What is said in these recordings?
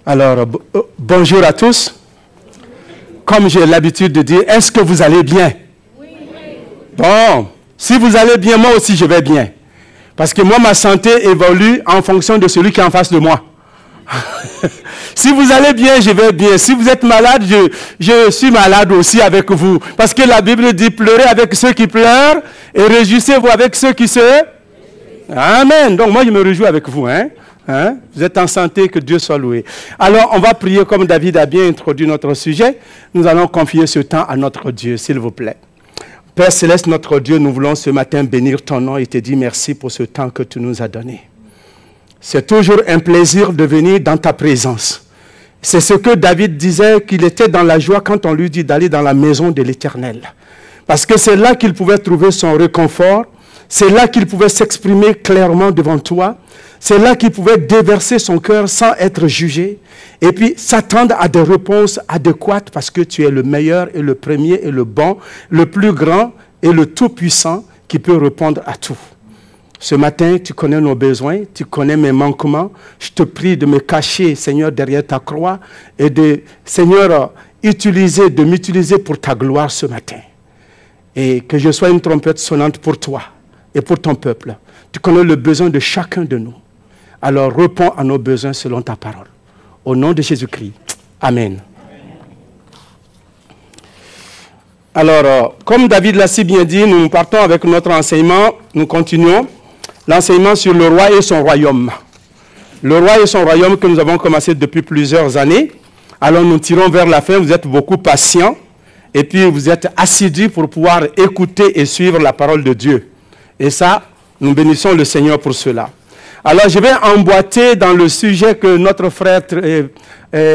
Alors, bonjour à tous. Comme j'ai l'habitude de dire, est-ce que vous allez bien? Oui. Bon, si vous allez bien, moi aussi je vais bien. Parce que moi, ma santé évolue en fonction de celui qui est en face de moi. Si vous allez bien, je vais bien. Si vous êtes malade, je suis malade aussi avec vous. Parce que la Bible dit, pleurez avec ceux qui pleurent et réjouissez-vous avec ceux qui se... Amen. Donc moi, je me réjouis avec vous, hein? Vous êtes en santé, que Dieu soit loué. Alors, on va prier comme David a bien introduit notre sujet. Nous allons confier ce temps à notre Dieu, s'il vous plaît. Père Céleste, notre Dieu, nous voulons ce matin bénir ton nom et te dire merci pour ce temps que tu nous as donné. C'est toujours un plaisir de venir dans ta présence. C'est ce que David disait, qu'il était dans la joie quand on lui dit d'aller dans la maison de l'Éternel. Parce que c'est là qu'il pouvait trouver son réconfort. C'est là qu'il pouvait s'exprimer clairement devant toi. C'est là qu'il pouvait déverser son cœur sans être jugé. Et puis s'attendre à des réponses adéquates parce que tu es le meilleur et le premier et le bon, le plus grand et le tout-puissant qui peut répondre à tout. Ce matin, tu connais nos besoins, tu connais mes manquements. Je te prie de me cacher, Seigneur, derrière ta croix et de, Seigneur, de m'utiliser pour ta gloire ce matin. Et que je sois une trompette sonnante pour toi et pour ton peuple. Tu connais le besoin de chacun de nous. Alors réponds à nos besoins selon ta parole. Au nom de Jésus-Christ. Amen. Alors, comme David l'a si bien dit, nous partons avec notre enseignement. Nous continuons l'enseignement sur le roi et son royaume. Le roi et son royaume que nous avons commencé depuis plusieurs années. Alors nous tirons vers la fin. Vous êtes beaucoup patients. Et puis vous êtes assidus pour pouvoir écouter et suivre la parole de Dieu. Et ça, nous bénissons le Seigneur pour cela. Alors, je vais emboîter dans le sujet que notre frère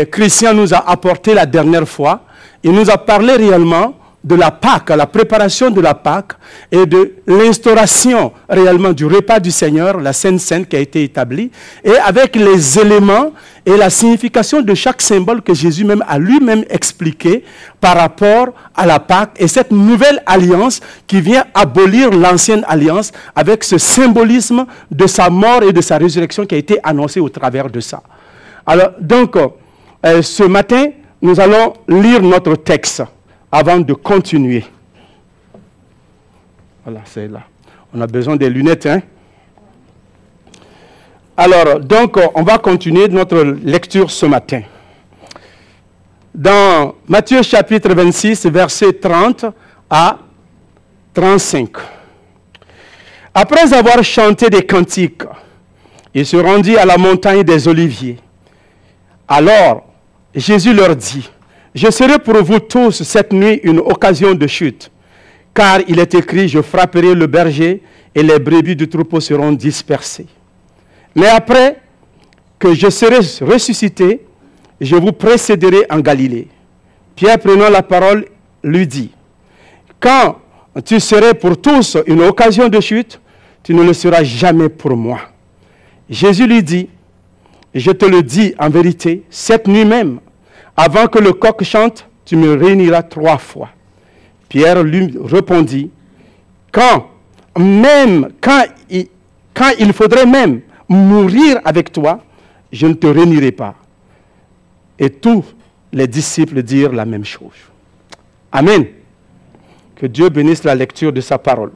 Christian nous a apporté la dernière fois. Il nous a parlé réellement de la Pâque, la préparation de la Pâque et de l'instauration réellement du repas du Seigneur, la Sainte Seine qui a été établie, et avec les éléments et la signification de chaque symbole que Jésus même a lui-même expliqué par rapport à la Pâque et cette nouvelle alliance qui vient abolir l'ancienne alliance avec ce symbolisme de sa mort et de sa résurrection qui a été annoncé au travers de ça. Alors, donc, ce matin, nous allons lire notre texte avant de continuer. Voilà, c'est là. On a besoin des lunettes, hein? Alors, donc, on va continuer notre lecture ce matin. Dans Matthieu chapitre 26, versets 30 à 35. Après avoir chanté des cantiques, il se rendit à la montagne des Oliviers. Alors, Jésus leur dit, « Je serai pour vous tous cette nuit une occasion de chute, car il est écrit, je frapperai le berger et les brebis du troupeau seront dispersées. Mais après que je serai ressuscité, je vous précéderai en Galilée. » Pierre, prenant la parole, lui dit, « Quand tu serais pour tous une occasion de chute, tu ne le seras jamais pour moi. » Jésus lui dit, « Je te le dis en vérité, cette nuit même, avant que le coq chante, tu me réuniras 3 fois. » Pierre lui répondit, quand il faudrait même mourir avec toi, je ne te réunirai pas. Et tous les disciples dirent la même chose. Amen. Que Dieu bénisse la lecture de sa parole.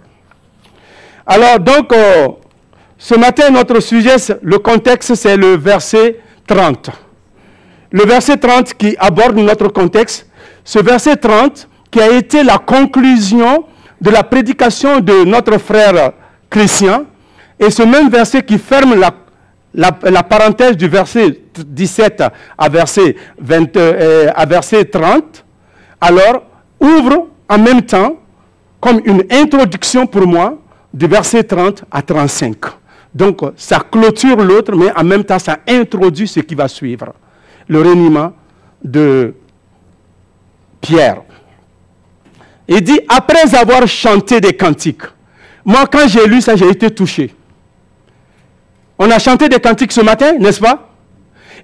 Alors donc, ce matin, notre sujet, le contexte, c'est le verset 30. Le verset 30 qui aborde notre contexte, ce verset 30 qui a été la conclusion de la prédication de notre frère Christian, et ce même verset qui ferme la parenthèse du verset 17 à verset 30, alors ouvre en même temps comme une introduction pour moi du verset 30 à 35. Donc ça clôture l'autre, mais en même temps ça introduit ce qui va suivre. Le reniement de Pierre. Il dit, après avoir chanté des cantiques. Moi, quand j'ai lu ça, j'ai été touché. On a chanté des cantiques ce matin, n'est-ce pas?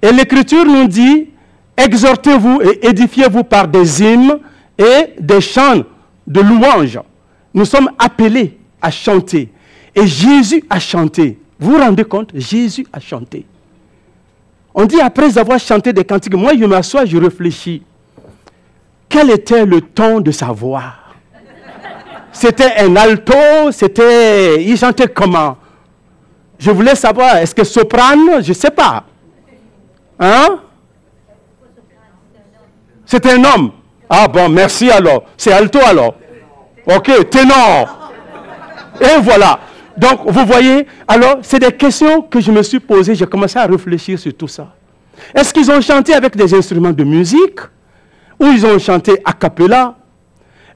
Et l'Écriture nous dit, exhortez-vous et édifiez-vous par des hymnes et des chants de louanges. Nous sommes appelés à chanter. Et Jésus a chanté. Vous vous rendez compte? Jésus a chanté. On dit après avoir chanté des cantiques, moi je m'assois, je réfléchis. Quel était le ton de sa voix? C'était un alto, il chantait comment? Je voulais savoir, est-ce que soprano? Je ne sais pas. Hein? C'est un homme. Ah bon, merci alors. C'est alto alors. Ok, ténor. Et voilà. Donc, vous voyez, alors, c'est des questions que je me suis posées. J'ai commencé à réfléchir sur tout ça. Est-ce qu'ils ont chanté avec des instruments de musique? Ou ils ont chanté a cappella?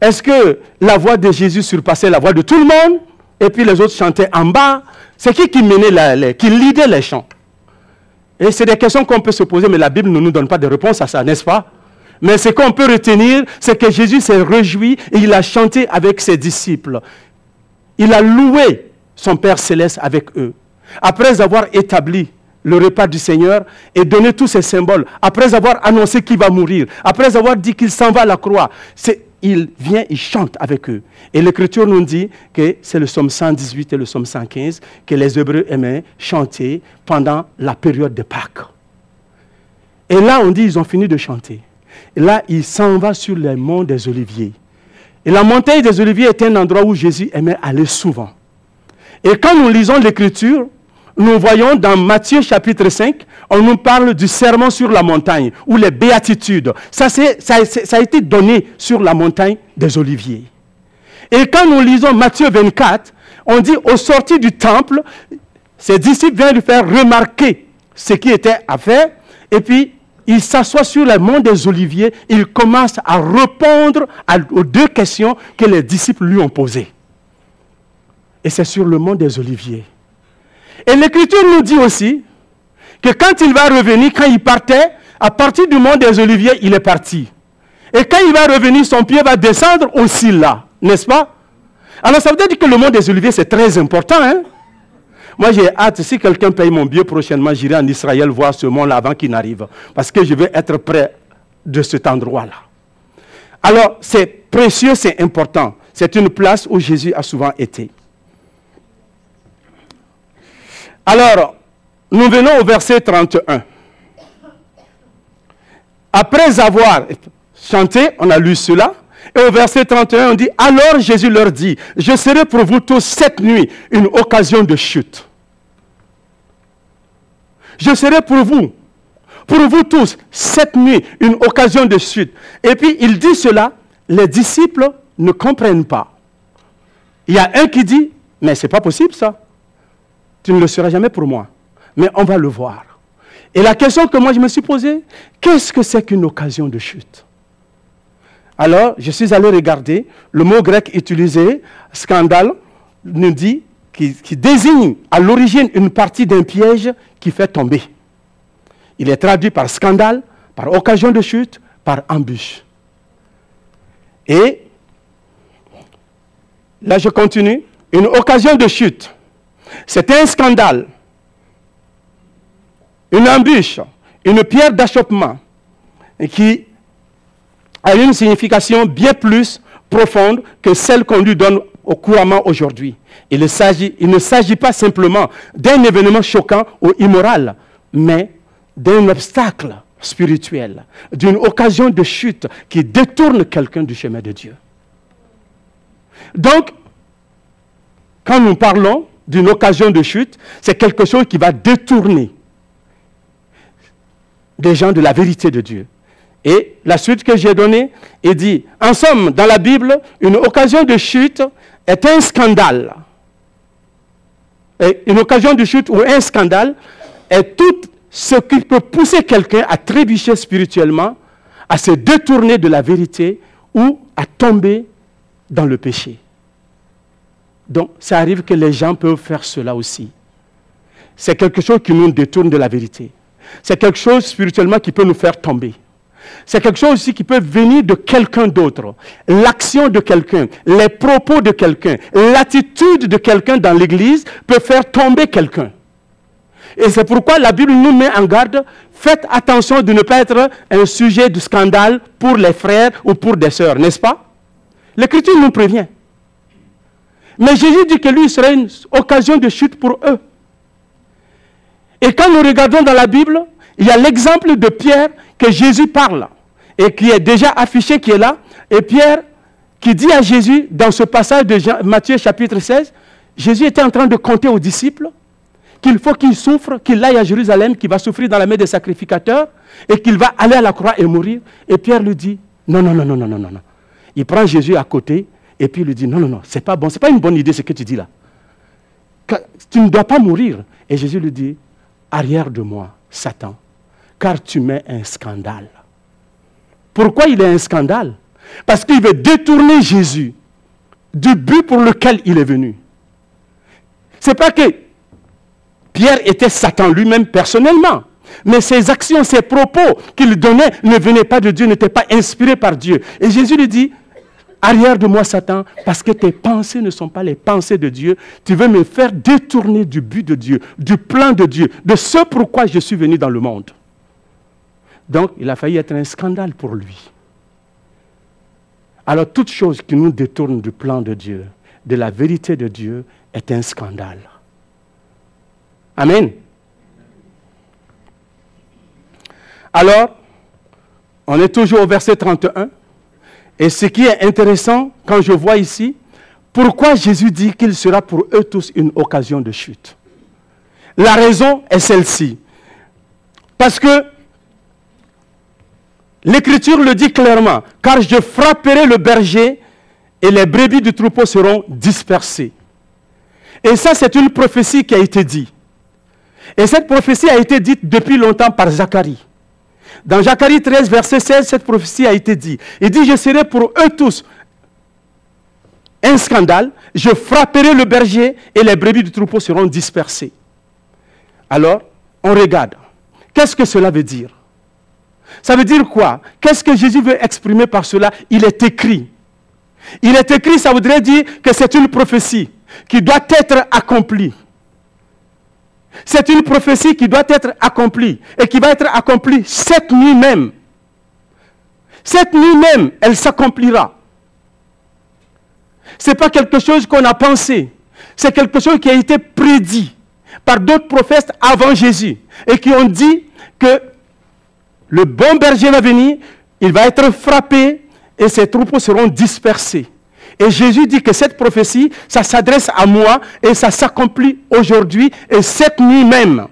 Est-ce que la voix de Jésus surpassait la voix de tout le monde? Et puis les autres chantaient en bas? C'est qui menait, qui leadait les chants? Et c'est des questions qu'on peut se poser, mais la Bible ne nous donne pas de réponse à ça, n'est-ce pas? Mais ce qu'on peut retenir, c'est que Jésus s'est réjoui et il a chanté avec ses disciples. Il a loué son Père Céleste avec eux. Après avoir établi le repas du Seigneur et donné tous ces symboles, après avoir annoncé qu'il va mourir, après avoir dit qu'il s'en va à la croix, il vient, il chante avec eux. Et l'Écriture nous dit que c'est le psaume 118 et le psaume 115 que les Hébreux aimaient chanter pendant la période de Pâques. Et là, on dit ils ont fini de chanter. Et là, il s'en va sur les monts des Oliviers. Et la montagne des Oliviers est un endroit où Jésus aimait aller souvent. Et quand nous lisons l'Écriture, nous voyons dans Matthieu chapitre 5, on nous parle du sermon sur la montagne, ou les béatitudes. Ça a été donné sur la montagne des Oliviers. Et quand nous lisons Matthieu 24, on dit au sortir du temple, ses disciples viennent lui faire remarquer ce qui était à faire, et puis il s'assoit sur le mont des Oliviers, il commence à répondre aux deux questions que les disciples lui ont posées. Et c'est sur le mont des Oliviers. Et l'Écriture nous dit aussi que quand il va revenir, quand il partait, à partir du mont des Oliviers, il est parti. Et quand il va revenir, son pied va descendre aussi là, n'est-ce pas? Alors ça veut dire que le mont des Oliviers, c'est très important, hein? Moi, j'ai hâte, si quelqu'un paye mon billet prochainement, j'irai en Israël voir ce mont-là avant qu'il n'arrive. Parce que je veux être près de cet endroit-là. Alors, c'est précieux, c'est important. C'est une place où Jésus a souvent été. Alors, nous venons au verset 31. Après avoir chanté, on a lu cela, et au verset 31, on dit, « Alors Jésus leur dit, je serai pour vous tous cette nuit une occasion de chute. Je serai pour vous tous cette nuit une occasion de chute. » Et puis il dit cela, les disciples ne comprennent pas. Il y a un qui dit, « Mais ce n'est pas possible ça. Tu ne le seras jamais pour moi. Mais on va le voir. » Et la question que moi je me suis posée, qu'est-ce que c'est qu'une occasion de chute? Alors, je suis allé regarder, le mot grec utilisé, scandale, nous dit, qui désigne à l'origine une partie d'un piège qui fait tomber. Il est traduit par scandale, par occasion de chute, par embûche. Et, là je continue, une occasion de chute, c'est un scandale, une embûche, une pierre d'achoppement qui a une signification bien plus profonde que celle qu'on lui donne couramment aujourd'hui. Il ne s'agit pas simplement d'un événement choquant ou immoral, mais d'un obstacle spirituel, d'une occasion de chute qui détourne quelqu'un du chemin de Dieu. Donc, quand nous parlons d'une occasion de chute, c'est quelque chose qui va détourner des gens de la vérité de Dieu. Et la suite que j'ai donnée, il dit, en somme, dans la Bible, une occasion de chute est un scandale. Et une occasion de chute ou un scandale est tout ce qui peut pousser quelqu'un à trébucher spirituellement, à se détourner de la vérité ou à tomber dans le péché. Donc, ça arrive que les gens peuvent faire cela aussi. C'est quelque chose qui nous détourne de la vérité. C'est quelque chose spirituellement qui peut nous faire tomber. C'est quelque chose aussi qui peut venir de quelqu'un d'autre. L'action de quelqu'un, les propos de quelqu'un, l'attitude de quelqu'un dans l'église peut faire tomber quelqu'un. Et c'est pourquoi la Bible nous met en garde, faites attention de ne pas être un sujet de scandale pour les frères ou pour des sœurs, n'est-ce pas? L'Écriture nous prévient. Mais Jésus dit que lui serait une occasion de chute pour eux. Et quand nous regardons dans la Bible, Il y a l'exemple de Pierre que Jésus parle et qui est déjà affiché, qui est là. Et Pierre qui dit à Jésus, dans ce passage de Matthieu chapitre 16, Jésus était en train de conter aux disciples qu'il faut qu'il souffre, qu'il aille à Jérusalem, qu'il va souffrir dans la main des sacrificateurs et qu'il va aller à la croix et mourir. Et Pierre lui dit, non, non, non, non, non, non, non. Il prend Jésus à côté et puis il lui dit, non, non, non, c'est pas bon, c'est pas une bonne idée ce que tu dis là. Tu ne dois pas mourir. Et Jésus lui dit, arrière de moi, Satan, car tu mets un scandale. Pourquoi il est un scandale? Parce qu'il veut détourner Jésus du but pour lequel il est venu. Ce n'est pas que Pierre était Satan lui-même personnellement, mais ses actions, ses propos qu'il donnait ne venaient pas de Dieu, n'étaient pas inspirés par Dieu. Et Jésus lui dit, arrière de moi Satan, parce que tes pensées ne sont pas les pensées de Dieu, tu veux me faire détourner du but de Dieu, du plan de Dieu, de ce pourquoi je suis venu dans le monde. Donc, il a failli être un scandale pour lui. Alors, toute chose qui nous détourne du plan de Dieu, de la vérité de Dieu, est un scandale. Amen. Alors, on est toujours au verset 31. Et ce qui est intéressant, quand je vois ici, pourquoi Jésus dit qu'il sera pour eux tous une occasion de chute. La raison est celle-ci. Parce que l'Écriture le dit clairement, car je frapperai le berger et les brebis du troupeau seront dispersées. Et ça, c'est une prophétie qui a été dite. Et cette prophétie a été dite depuis longtemps par Zacharie. Dans Zacharie 13, verset 16, cette prophétie a été dite. Il dit, je serai pour eux tous un scandale, je frapperai le berger et les brebis du troupeau seront dispersées. Alors, on regarde. Qu'est-ce que cela veut dire? Ça veut dire quoi? Qu'est-ce que Jésus veut exprimer par cela? Il est écrit. Il est écrit, ça voudrait dire que c'est une prophétie qui doit être accomplie. C'est une prophétie qui doit être accomplie et qui va être accomplie cette nuit même. Cette nuit même, elle s'accomplira. Ce n'est pas quelque chose qu'on a pensé. C'est quelque chose qui a été prédit par d'autres prophètes avant Jésus et qui ont dit que le bon berger va venir, il va être frappé et ses troupeaux seront dispersés. Et Jésus dit que cette prophétie, ça s'adresse à moi et ça s'accomplit aujourd'hui et cette nuit même.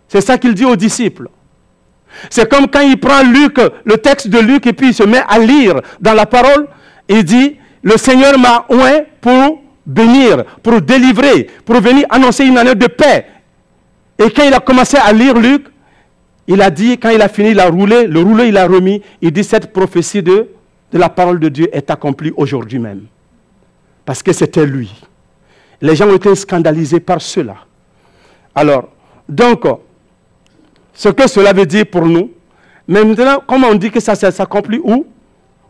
C'est ça qu'il dit aux disciples. C'est comme quand il prend Luc, le texte de Luc, et puis il se met à lire dans la parole. Il dit, le Seigneur m'a oint pour bénir, pour délivrer, pour venir annoncer une année de paix. Et quand il a commencé à lire Luc, il a dit, quand il a fini, il a roulé, le rouleau il a remis, il dit cette prophétie de la parole de Dieu est accomplie aujourd'hui même. Parce que c'était lui. Les gens ont été scandalisés par cela. Alors, donc, ce que cela veut dire pour nous, mais maintenant, comment on dit que ça s'accomplit où?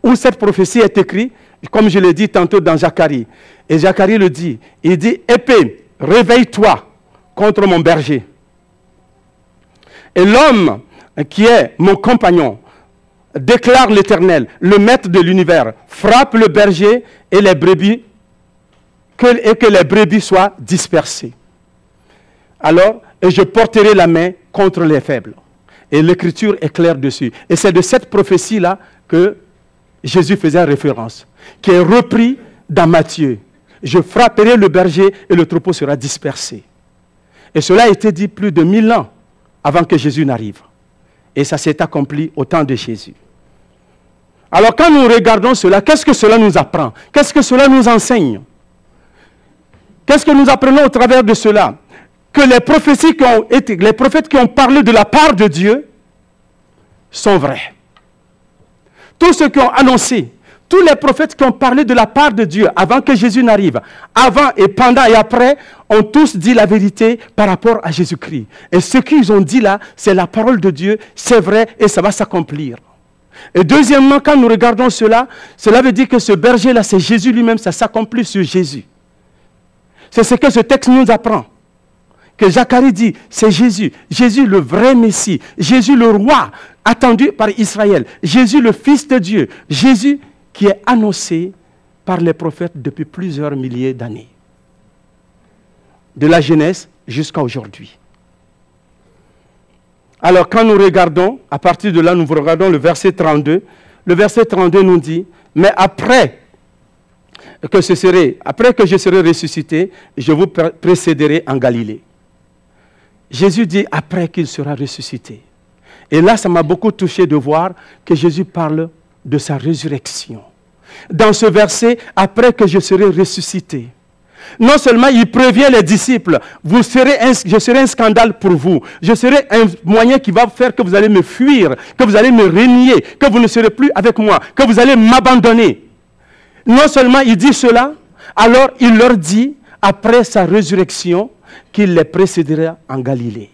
Où cette prophétie est écrite, comme je l'ai dit tantôt dans Zacharie. Et Zacharie le dit, il dit, épée, réveille-toi contre mon berger. Et l'homme qui est mon compagnon, déclare l'Éternel, le maître de l'univers, frappe le berger et les brebis, et que les brebis soient dispersées. Alors, et je porterai la main contre les faibles. Et l'Écriture est claire dessus. Et c'est de cette prophétie-là que Jésus faisait référence, qui est repris dans Matthieu. Je frapperai le berger et le troupeau sera dispersé. Et cela a été dit plus de 1000 ans avant que Jésus n'arrive. Et ça s'est accompli au temps de Jésus. Alors quand nous regardons cela, qu'est-ce que cela nous apprend? Qu'est-ce que cela nous enseigne? Qu'est-ce que nous apprenons au travers de cela? Que les prophéties qui ont été, les prophètes qui ont parlé de la part de Dieu sont vrais. Tous ceux qui ont annoncé, tous les prophètes qui ont parlé de la part de Dieu avant que Jésus n'arrive, avant et pendant et après, ont tous dit la vérité par rapport à Jésus-Christ. Et ce qu'ils ont dit là, c'est la parole de Dieu, c'est vrai et ça va s'accomplir. Et deuxièmement, quand nous regardons cela, cela veut dire que ce berger-là, c'est Jésus lui-même, ça s'accomplit sur Jésus. C'est ce que ce texte nous apprend. Que Zacharie dit, c'est Jésus. Jésus le vrai Messie. Jésus le roi attendu par Israël. Jésus le Fils de Dieu. Jésus qui est annoncé par les prophètes depuis plusieurs milliers d'années. De la Genèse jusqu'à aujourd'hui. Alors, quand nous regardons, à partir de là, nous regardons le verset 32. Le verset 32 nous dit, mais après que je serai ressuscité, je vous précéderai en Galilée. Jésus dit après qu'il sera ressuscité. Et là, ça m'a beaucoup touché de voir que Jésus parle de sa résurrection. Dans ce verset, après que je serai ressuscité, non seulement il prévient les disciples, je serai un scandale pour vous, je serai un moyen qui va faire que vous allez me fuir, que vous allez me renier, que vous ne serez plus avec moi, que vous allez m'abandonner. Non seulement il dit cela, alors il leur dit, après sa résurrection, qu'il les précédera en Galilée.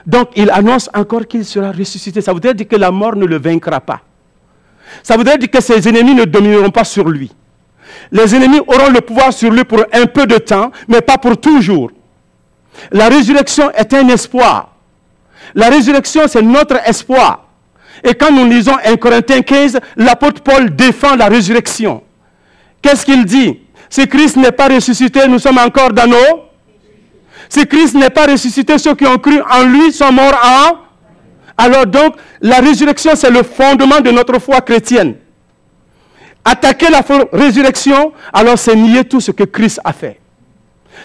Donc il annonce encore qu'il sera ressuscité. Ça voudrait dire que la mort ne le vaincra pas. Ça voudrait dire que ses ennemis ne domineront pas sur lui. Les ennemis auront le pouvoir sur lui pour un peu de temps, mais pas pour toujours. La résurrection est un espoir. La résurrection, c'est notre espoir. Et quand nous lisons 1 Corinthiens 15, l'apôtre Paul défend la résurrection. Qu'est-ce qu'il dit? Si Christ n'est pas ressuscité, nous sommes encore dans nos... Si Christ n'est pas ressuscité, ceux qui ont cru en lui sont morts en... Alors donc, la résurrection, c'est le fondement de notre foi chrétienne. Attaquer la résurrection, alors c'est nier tout ce que Christ a fait.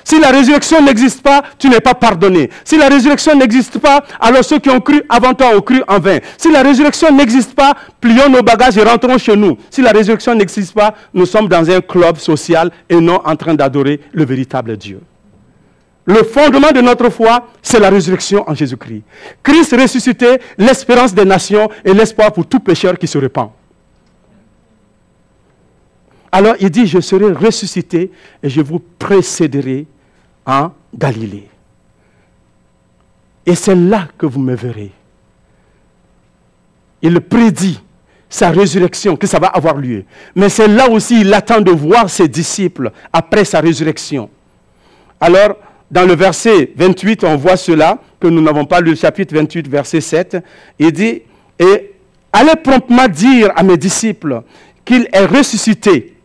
Si la résurrection n'existe pas, tu n'es pas pardonné. Si la résurrection n'existe pas, alors ceux qui ont cru avant toi ont cru en vain. Si la résurrection n'existe pas, plions nos bagages et rentrons chez nous. Si la résurrection n'existe pas, nous sommes dans un club social et non en train d'adorer le véritable Dieu. Le fondement de notre foi, c'est la résurrection en Jésus-Christ. Christ ressuscité, l'espérance des nations et l'espoir pour tout pécheur qui se répand. Alors il dit, je serai ressuscité et je vous précéderai en Galilée. Et c'est là que vous me verrez. Il prédit sa résurrection, que ça va avoir lieu. Mais c'est là aussi il attend de voir ses disciples après sa résurrection. Alors, dans le verset 28, on voit cela, que nous n'avons pas lu, le chapitre 28, verset 7. Il dit, et allez promptement dire à mes disciples qu'il est ressuscité.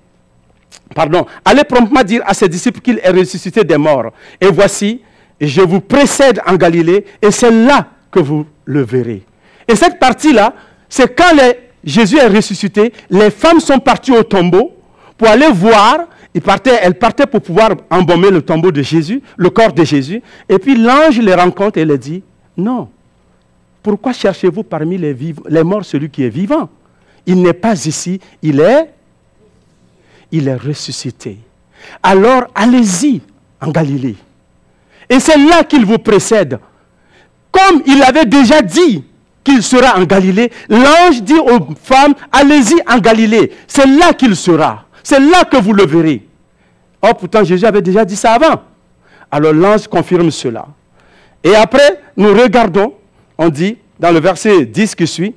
Pardon, allez promptement dire à ses disciples qu'il est ressuscité des morts. Et voici, je vous précède en Galilée, et c'est là que vous le verrez. Et cette partie-là, c'est quand Jésus est ressuscité, les femmes sont parties au tombeau pour aller voir. Elles partaient pour pouvoir embaumer le tombeau de Jésus, le corps de Jésus. Et puis l'ange les rencontre et les dit, non, pourquoi cherchez-vous parmi les morts celui qui est vivant? Il n'est pas ici, il est ressuscité. Alors allez-y en Galilée. Et c'est là qu'il vous précède. Comme il avait déjà dit qu'il sera en Galilée, l'ange dit aux femmes, allez-y en Galilée. C'est là qu'il sera. C'est là que vous le verrez. Oh, pourtant, Jésus avait déjà dit ça avant. Alors, l'ange confirme cela. Et après, nous regardons, on dit, dans le verset 10 qui suit,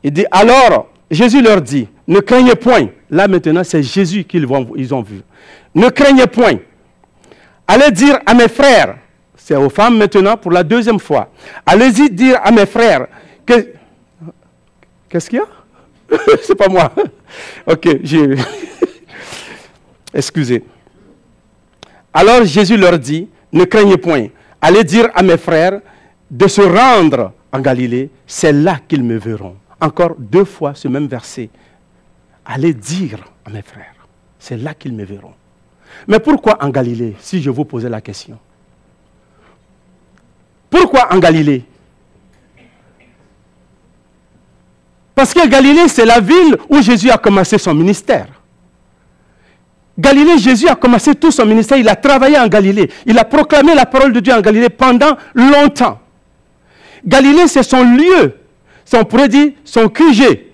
il dit, alors, Jésus leur dit, ne craignez point. Là, maintenant, c'est Jésus qu'ils ont vu. Ne craignez point. Allez dire à mes frères, c'est aux femmes maintenant pour la deuxième fois, allez-y dire à mes frères que... Qu'est-ce qu'il y a? C'est pas moi. Ok, j'ai... Excusez. Alors Jésus leur dit, ne craignez point, allez dire à mes frères de se rendre en Galilée, c'est là qu'ils me verront. Encore deux fois ce même verset. Allez dire à mes frères, c'est là qu'ils me verront. Mais pourquoi en Galilée, si je vous posais la question? Pourquoi en Galilée? Parce que Galilée, c'est la ville où Jésus a commencé son ministère. Galilée, Jésus a commencé tout son ministère, il a travaillé en Galilée. Il a proclamé la parole de Dieu en Galilée pendant longtemps. Galilée, c'est son lieu, on pourrait dire son QG.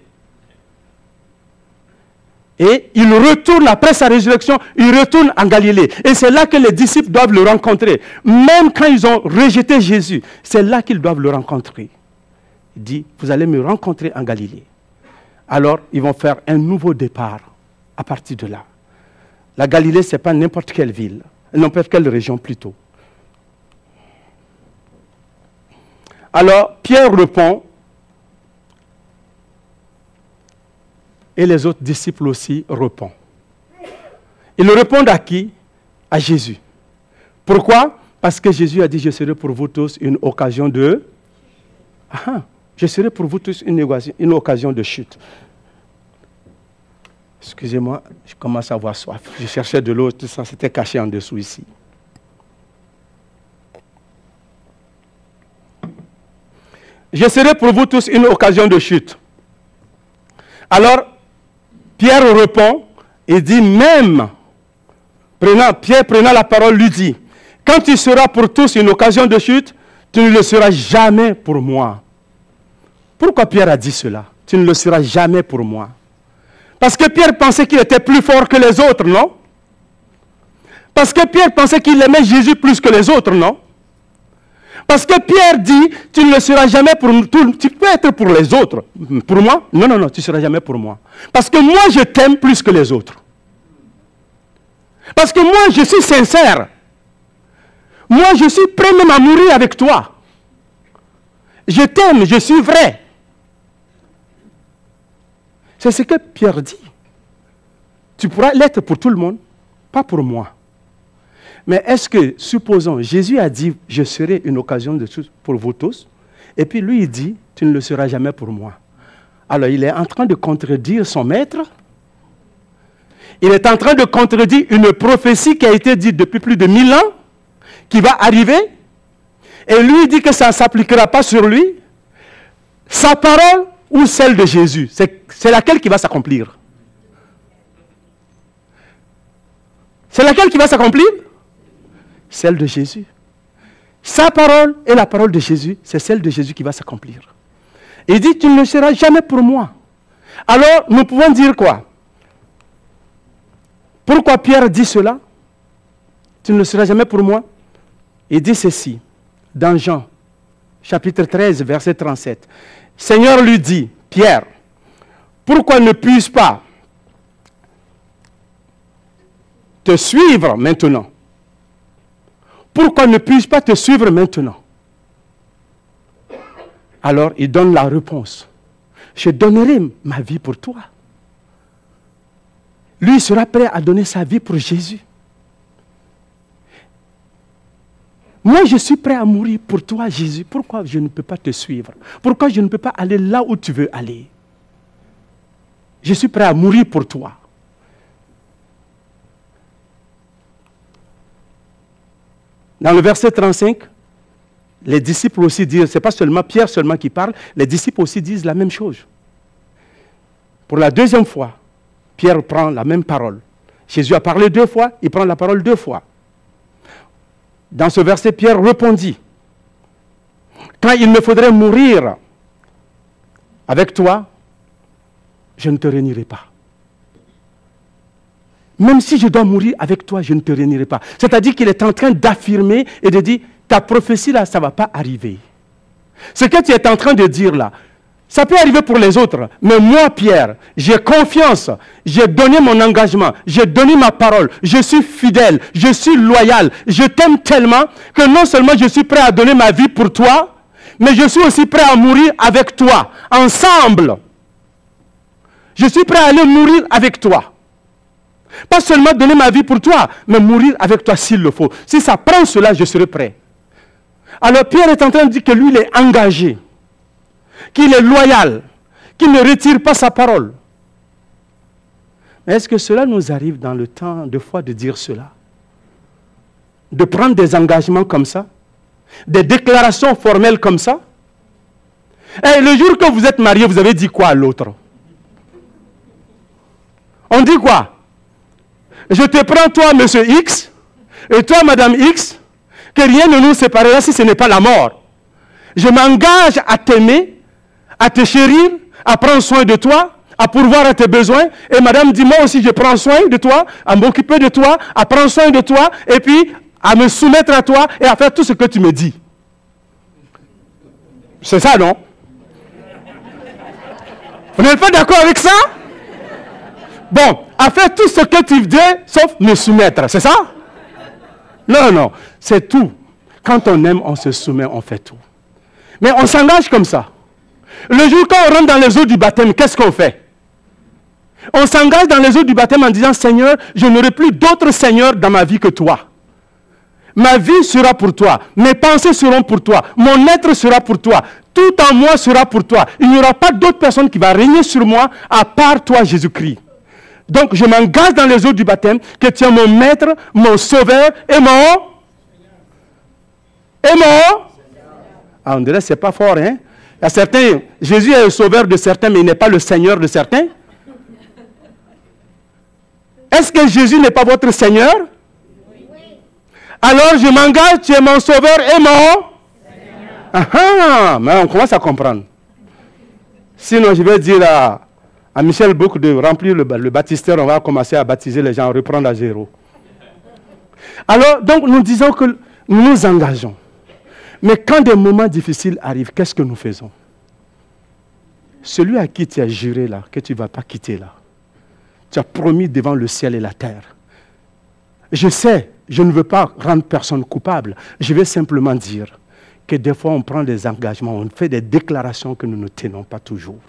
Et il retourne, après sa résurrection, il retourne en Galilée. Et c'est là que les disciples doivent le rencontrer. Même quand ils ont rejeté Jésus, c'est là qu'ils doivent le rencontrer. Il dit, vous allez me rencontrer en Galilée. Alors, ils vont faire un nouveau départ à partir de là. La Galilée, ce n'est pas n'importe quelle ville, n'importe quelle région plutôt. Alors, Pierre répond, et les autres disciples aussi répondent. Ils répondent à qui? À Jésus. Pourquoi? Parce que Jésus a dit, je serai pour vous tous une occasion de... je serai pour vous tous une occasion de chute. Excusez-moi, je commence à avoir soif. Je cherchais de l'eau, tout ça c'était caché en dessous ici. Je serai pour vous tous une occasion de chute. Alors, Pierre répond et dit même, Pierre prenant la parole lui dit, quand tu seras pour tous une occasion de chute, tu ne le seras jamais pour moi. Pourquoi Pierre a dit cela? Tu ne le seras jamais pour moi. Parce que Pierre pensait qu'il était plus fort que les autres, non? Parce que Pierre pensait qu'il aimait Jésus plus que les autres, non? Parce que Pierre dit, tu ne le seras jamais pour nous. Tu peux être pour les autres. Pour moi? Non, non, non, tu ne seras jamais pour moi. Parce que moi, je t'aime plus que les autres. Parce que moi, je suis sincère. Moi, je suis prêt même à mourir avec toi. Je t'aime, je suis vrai. C'est ce que Pierre dit. Tu pourras l'être pour tout le monde, pas pour moi. Mais est-ce que, supposons, Jésus a dit, je serai une occasion de tout pour vous tous, et puis lui, il dit, tu ne le seras jamais pour moi. Alors, il est en train de contredire son maître. Il est en train de contredire une prophétie qui a été dite depuis plus de 1000 ans, qui va arriver, et lui il dit que ça ne s'appliquera pas sur lui. Sa parole ou celle de Jésus, c'est laquelle qui va s'accomplir? C'est laquelle qui va s'accomplir? Celle de Jésus. Sa parole et la parole de Jésus, c'est celle de Jésus qui va s'accomplir. Il dit, tu ne le seras jamais pour moi. Alors, nous pouvons dire quoi? Pourquoi Pierre dit cela? Tu ne le seras jamais pour moi. Il dit ceci, dans Jean, chapitre 13, verset 37. Seigneur lui dit, Pierre, pourquoi ne puis-je pas te suivre maintenant? Pourquoi ne puis-je pas te suivre maintenant? Alors, il donne la réponse. Je donnerai ma vie pour toi. Lui, il sera prêt à donner sa vie pour Jésus. Moi, je suis prêt à mourir pour toi, Jésus. Pourquoi je ne peux pas te suivre? Pourquoi je ne peux pas aller là où tu veux aller? Je suis prêt à mourir pour toi. Dans le verset 35, les disciples aussi disent, ce n'est pas seulement Pierre seulement qui parle, les disciples aussi disent la même chose. Pour la deuxième fois, Pierre prend la même parole. Jésus a parlé 2 fois, il prend la parole 2 fois. Dans ce verset, Pierre répondit, quand il me faudrait mourir avec toi, je ne te réunirai pas. Même si je dois mourir avec toi, je ne te réunirai pas. C'est-à-dire qu'il est en train d'affirmer et de dire, ta prophétie là, ça ne va pas arriver. Ce que tu es en train de dire là, ça peut arriver pour les autres. Mais moi, Pierre, j'ai confiance, j'ai donné mon engagement, j'ai donné ma parole, je suis fidèle, je suis loyal, je t'aime tellement que non seulement je suis prêt à donner ma vie pour toi, mais je suis aussi prêt à mourir avec toi, ensemble. Je suis prêt à aller mourir avec toi. Pas seulement donner ma vie pour toi, mais mourir avec toi s'il le faut. Si ça prend cela, je serai prêt. Alors Pierre est en train de dire que lui, il est engagé, qu'il est loyal, qu'il ne retire pas sa parole. Mais est-ce que cela nous arrive dans le temps de fois de dire cela? De prendre des engagements comme ça? Des déclarations formelles comme ça? Et le jour que vous êtes marié, vous avez dit quoi à l'autre? On dit quoi? Je te prends toi, monsieur X, et toi, madame X, que rien ne nous séparera si ce n'est pas la mort. Je m'engage à t'aimer, à te chérir, à prendre soin de toi, à pourvoir à tes besoins. Et madame dit, moi aussi, je prends soin de toi, à m'occuper de toi, à prendre soin de toi, et puis à me soumettre à toi et à faire tout ce que tu me dis. C'est ça, non? Vous n'êtes pas d'accord avec ça? Bon, à faire tout ce que tu dis, sauf me soumettre, c'est ça? Non, non, c'est tout. Quand on aime, on se soumet, on fait tout. Mais on s'engage comme ça. Le jour quand on rentre dans les eaux du baptême, qu'est-ce qu'on fait? On s'engage dans les eaux du baptême en disant, Seigneur, je n'aurai plus d'autre Seigneur dans ma vie que toi. Ma vie sera pour toi. Mes pensées seront pour toi. Mon être sera pour toi. Tout en moi sera pour toi. Il n'y aura pas d'autre personne qui va régner sur moi à part toi, Jésus-Christ. Donc, je m'engage dans les eaux du baptême que tu es mon maître, mon sauveur et mon... Ah, on dirait que ce n'est pas fort, hein? Il y a certains... Jésus est le sauveur de certains, mais il n'est pas le Seigneur de certains. Est-ce que Jésus n'est pas votre Seigneur? Oui. Alors je m'engage, tu es mon sauveur et mon... Ah, mais on commence à comprendre. Sinon, je vais dire à Michel Bouc de remplir le baptistère, on va commencer à baptiser les gens, reprendre à zéro. Alors, donc, nous disons que nous nous engageons. Mais quand des moments difficiles arrivent, qu'est-ce que nous faisons? Celui à qui tu as juré là, que tu ne vas pas quitter là, tu as promis devant le ciel et la terre. Je sais, je ne veux pas rendre personne coupable. Je vais simplement dire que des fois on prend des engagements, on fait des déclarations que nous ne tenons pas toujours.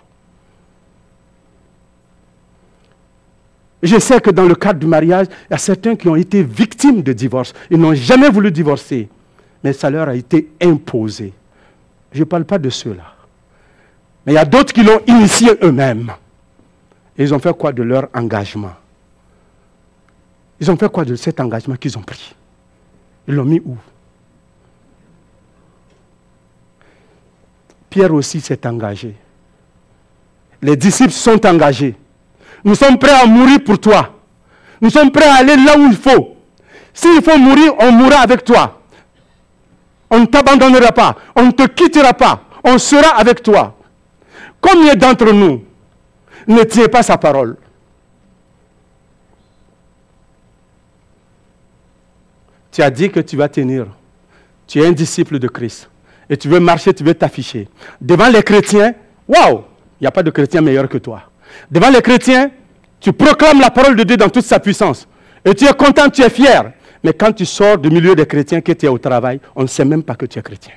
Je sais que dans le cadre du mariage, il y a certains qui ont été victimes de divorce. Ils n'ont jamais voulu divorcer, mais ça leur a été imposé. Je ne parle pas de ceux-là. Mais il y a d'autres qui l'ont initié eux-mêmes. Et ils ont fait quoi de leur engagement? Ils ont fait quoi de cet engagement qu'ils ont pris? Ils l'ont mis où? Pierre aussi s'est engagé. Les disciples sont engagés. Nous sommes prêts à mourir pour toi. Nous sommes prêts à aller là où il faut. S'il faut mourir, on mourra avec toi. On ne t'abandonnera pas. On ne te quittera pas. On sera avec toi. Combien d'entre nous ne tient pas sa parole? Tu as dit que tu vas tenir. Tu es un disciple de Christ. Et tu veux marcher, tu veux t'afficher. Devant les chrétiens, waouh, il n'y a pas de chrétien meilleur que toi. Devant les chrétiens, tu proclames la parole de Dieu dans toute sa puissance. Et tu es content, tu es fier. Mais quand tu sors du milieu des chrétiens, que tu es au travail, on ne sait même pas que tu es chrétien.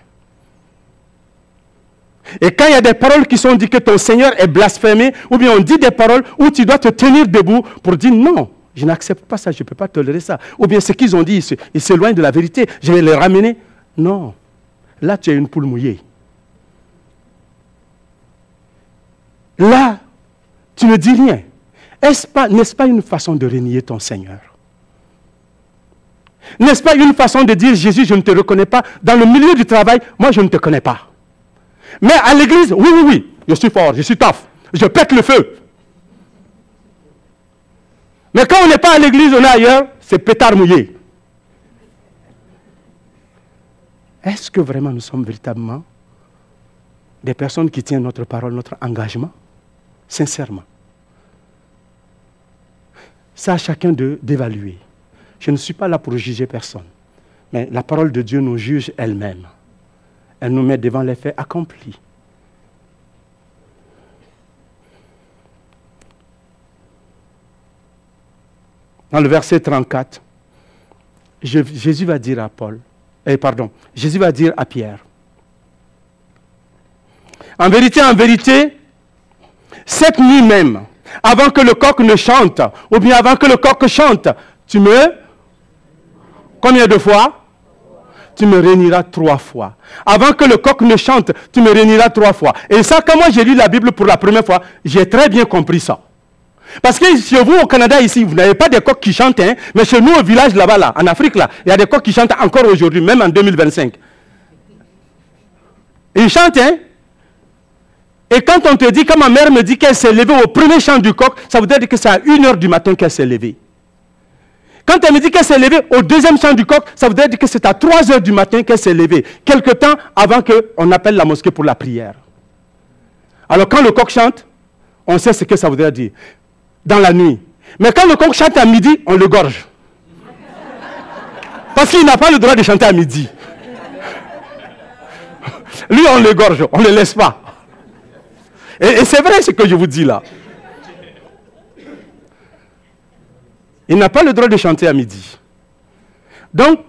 Et quand il y a des paroles qui sont dites que ton Seigneur est blasphémé, ou bien on dit des paroles où tu dois te tenir debout pour dire non, je n'accepte pas ça, je ne peux pas tolérer ça. Ou bien ce qu'ils ont dit, ils s'éloignent de la vérité, je vais les ramener. Non, là tu es une poule mouillée. Là, tu ne dis rien. N'est-ce pas une façon de renier ton Seigneur? N'est-ce pas une façon de dire, Jésus, je ne te reconnais pas. Dans le milieu du travail, moi, je ne te connais pas. Mais à l'église, oui, je suis fort, je suis tough. Je pète le feu. Mais quand on n'est pas à l'église, on est ailleurs, c'est pétard mouillé. Est-ce que vraiment nous sommes véritablement des personnes qui tiennent notre parole, notre engagement? Sincèrement. C'est à chacun d'évaluer. Je ne suis pas là pour juger personne. Mais la parole de Dieu nous juge elle-même. Elle nous met devant les faits accomplis. Dans le verset 34, Jésus va dire à Jésus va dire à Pierre, en vérité, cette nuit même, avant que le coq ne chante, ou bien avant que le coq chante, tu me... Combien de fois? Tu me réuniras 3 fois. Avant que le coq ne chante, tu me réuniras 3 fois. Et ça, quand moi j'ai lu la Bible pour la première fois, j'ai très bien compris ça. Parce que chez vous, au Canada, ici, vous n'avez pas des coqs qui chantent, hein, mais chez nous, au village là-bas, là, en Afrique, là, il y a des coqs qui chantent encore aujourd'hui, même en 2025. Ils chantent, hein? Et quand on te dit, quand ma mère me dit qu'elle s'est levée au premier chant du coq, ça veut dire que c'est à 1h du matin qu'elle s'est levée. Quand elle me dit qu'elle s'est levée au deuxième chant du coq, ça veut dire que c'est à 3h du matin qu'elle s'est levée. Quelque temps avant qu'on appelle la mosquée pour la prière. Alors quand le coq chante, on sait ce que ça voudrait dire. Dans la nuit. Mais quand le coq chante à midi, on le gorge. Parce qu'il n'a pas le droit de chanter à midi. Lui, on le gorge, on ne le laisse pas. Et c'est vrai ce que je vous dis là. Il n'a pas le droit de chanter à midi. Donc,